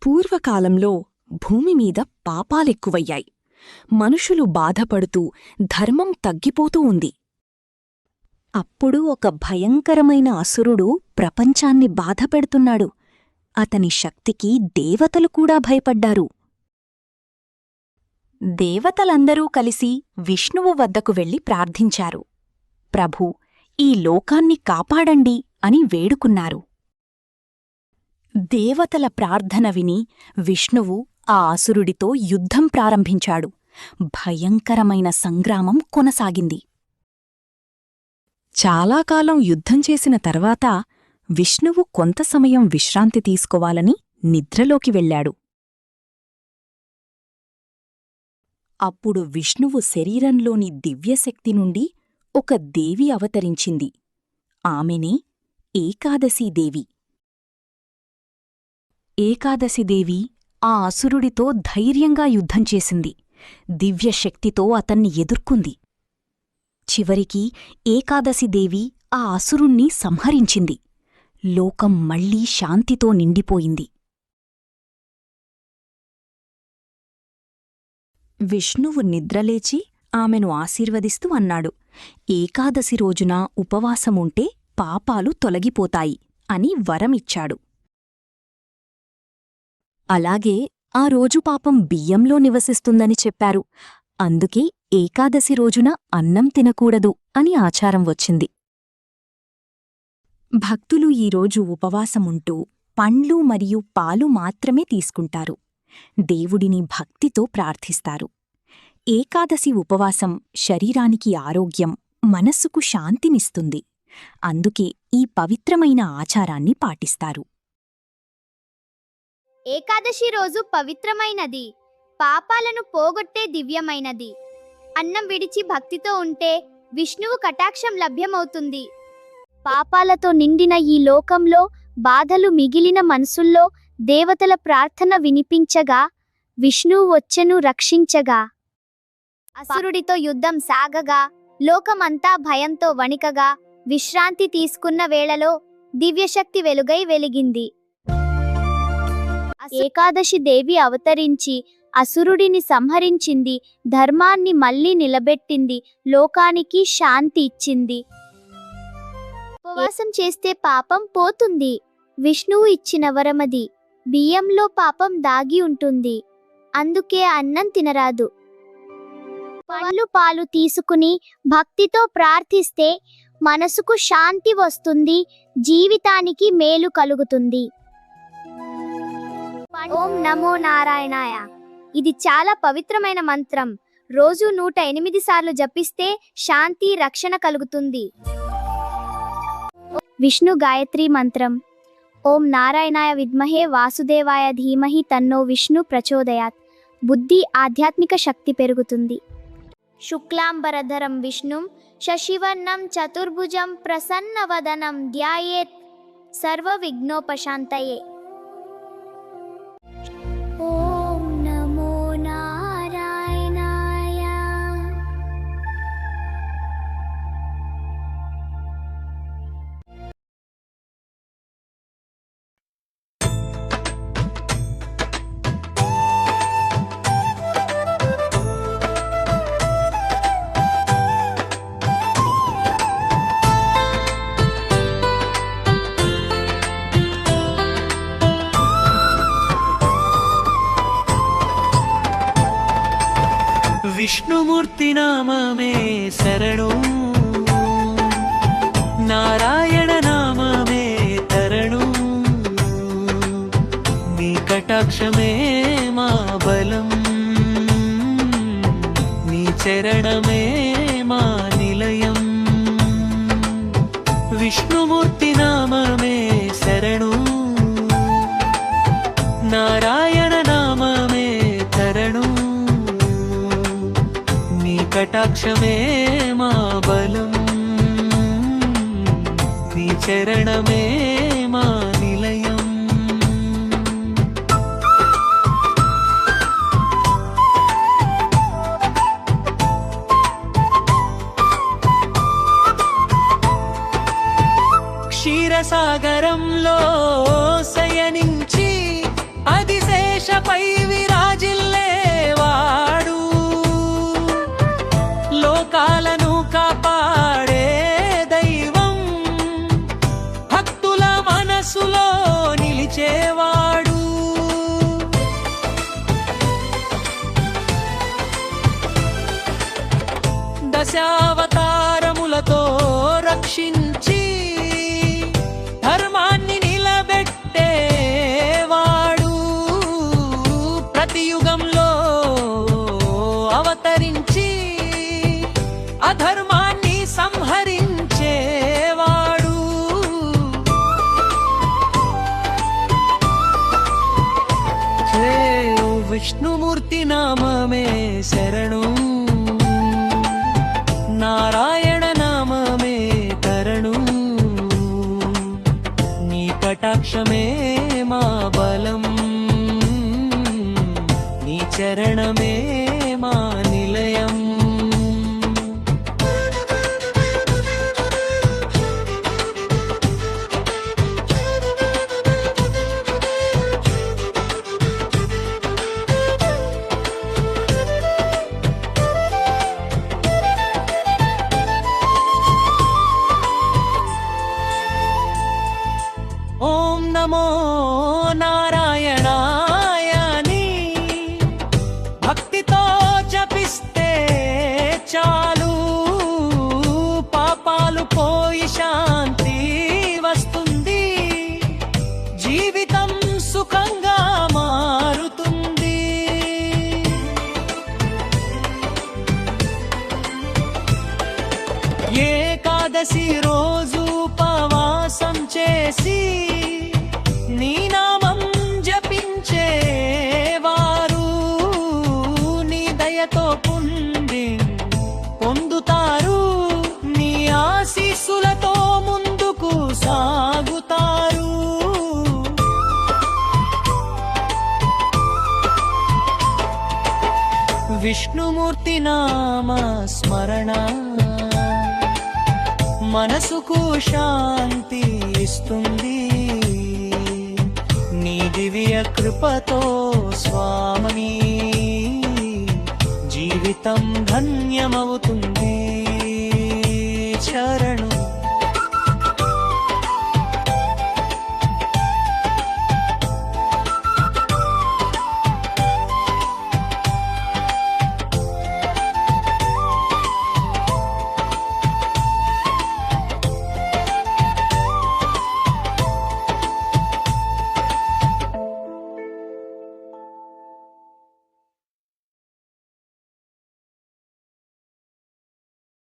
పూర్వకాలంలో భూమిమీద పాపాలెక్కువయ్యాయి. మనుషులు బాధపడుతూ ధర్మం తగ్గిపోతూ ఉంది. అప్పుడు ఒక భయంకరమైన అసురుడు ప్రపంచాన్ని బాధపెడుతున్నాడు. అతని శక్తికి దేవతలు కూడా భయపడ్డారు. దేవతలందరూ కలిసి విష్ణువు వద్దకు వెళ్లి ప్రార్థించారు. ప్రభూ, ఈ లోకాన్ని కాపాడండి అని వేడుకున్నారు. దేవతల ప్రార్థన విని విష్ణువు ఆ అసురుడితో యుద్ధం ప్రారంభించాడు. భయంకరమైన సంగ్రామం కొనసాగింది. చాలా కాలం యుద్ధం చేసిన తర్వాత విష్ణువు కొంత సమయం విశ్రాంతి తీసుకోవాలని నిద్రలోకి వెళ్ళాడు. అప్పుడు విష్ణువు శరీరంలోని దివ్యశక్తి నుండి ఒక దేవి అవతరించింది. ఆమెనే ఏకాదశీదేవి. ఏకాదశిదేవి ఆ అసురుడితో ధైర్యంగా యుద్ధం చేసింది. దివ్యశక్తితో అతన్ని ఎదుర్కొంది. చివరికి ఏకాదశిదేవి ఆ అసురుణ్ణి సంహరించింది. లోకం మళ్లీ శాంతితో నిండిపోయింది. విష్ణువు నిద్రలేచి ఆమెను ఆశీర్వదిస్తూ అన్నాడు, ఏకాదశి రోజున ఉపవాసముంటే పాపాలు తొలగిపోతాయి అని వరమిచ్చాడు. అలాగే ఆ రోజు పాపం బియ్యంలో నివసిస్తుందని చెప్పారు. అందుకే ఏకాదశి రోజున అన్నం తినకూడదు అని ఆచారం వచ్చింది. భక్తులు ఈరోజు ఉపవాసముంటూ పండ్లు మరియు పాలు మాత్రమే తీసుకుంటారు. దేవుడిని భక్తితో ప్రార్థిస్తారు. ఏకాదశి ఉపవాసం శరీరానికి ఆరోగ్యం, మనస్సుకు శాంతినిస్తుంది. అందుకే ఈ పవిత్రమైన ఆచారాన్ని పాటిస్తారు. ఏకాదశి రోజు పవిత్రమైనది, పాపాలను పోగొట్టే దివ్యమైనది. అన్నం విడిచి భక్తితో ఉంటే విష్ణువు కటాక్షం లభ్యమవుతుంది. పాపాలతో నిండిన ఈ లోకంలో బాధలు మిగిలిన మనసుల్లో దేవతల ప్రార్థన వినిపించగా విష్ణువు వచ్చెను రక్షించగా. అసురుడితో యుద్ధం సాగగా లోకమంతా భయంతో వణికగా విశ్రాంతి తీసుకున్న వేళలో దివ్యశక్తి వెలుగై వెలిగింది. ఏకాదశి దేవి అవతరించి అసురుడిని సంహరించింది, ధర్మాన్ని మళ్లీ నిలబెట్టింది, లోకానికి శాంతి ఇచ్చింది. ఉపవాసం చేస్తే పాపం పోతుంది. విష్ణువు ఇచ్చిన వరమది. బియ్యంలో పాపం దాగి ఉంటుంది. అందుకే అన్నం తినరాదు. పండ్లు పాలు తీసుకుని భక్తితో ప్రార్థిస్తే మనసుకు శాంతి వస్తుంది, జీవితానికి మేలు కలుగుతుంది. ఓం నమో నారాయణాయ. ఇది చాలా పవిత్రమైన మంత్రం. రోజు 108 సార్లు జపిస్తే శాంతి, రక్షణ కలుగుతుంది. విష్ణు గాయత్రి మంత్రం. ఓం నారాయణాయ విద్మహే వాసుదేవాయ ధీమహి తన్నో విష్ణు ప్రచోదయాత్. బుద్ధి, ఆధ్యాత్మిక శక్తి పెరుగుతుంది. శుక్లాంబరధరం విష్ణుం శశివర్ణం చతుర్భుజం ప్రసన్నవదనం ధ్యాయేత్ సర్వ విఘ్నోపశాంతయే. ఓం నమో నారాయణాయ. విష్ణుమూర్తి నామమే శరణు, నారాయణ నామమే తరణు. నీ కటాక్షమే మా బలం, నీ చరణమే మా నిలయం. విష్ణుమూర్తి నామమే శరణు, నారాయణ నామమే తరణు. కటాక్షమే మా బలం, నీ చరణమే మా నిలయం. క్షీరసాగరంలో శయనించి అతిశయ శేషపై విరాజిల్లేవాడు లోకాలను కాపాడే దైవం భక్తుల మనసులో నిలిచేవాడు దశావతారములతో రక్షించి ధర్మాన్ని నిలబెట్టేవాడు ప్రతి యుగంలో అవతరించి అధర్మాన్ని సంహరించేవాడు హే విష్ణుమూర్తి నామమే శరణు నారాయణ నామమే తరణు నీ కటాక్షమే మా బలం నీ చరణమే మా నిలయం ఓం నమో నారాయణాయని భక్తితో జపిస్తే చాలు పాపాలు పోయి శాంతి వస్తుంది జీవితం సుఖంగా మారుతుంది ఏకాదశి రోజు ఉపవాసం చేసి నీ నామం జపించేవారు నీ దయతో పొందుతారు నీ ఆశీస్సులతో ముందుకు సాగుతారు విష్ణుమూర్తి నామ స్మరణ మనసుకు శాంతి ఇస్తుంది నీ దివ్య కృపతో స్వామి జీవితం ధన్యమవుతుంది చరణు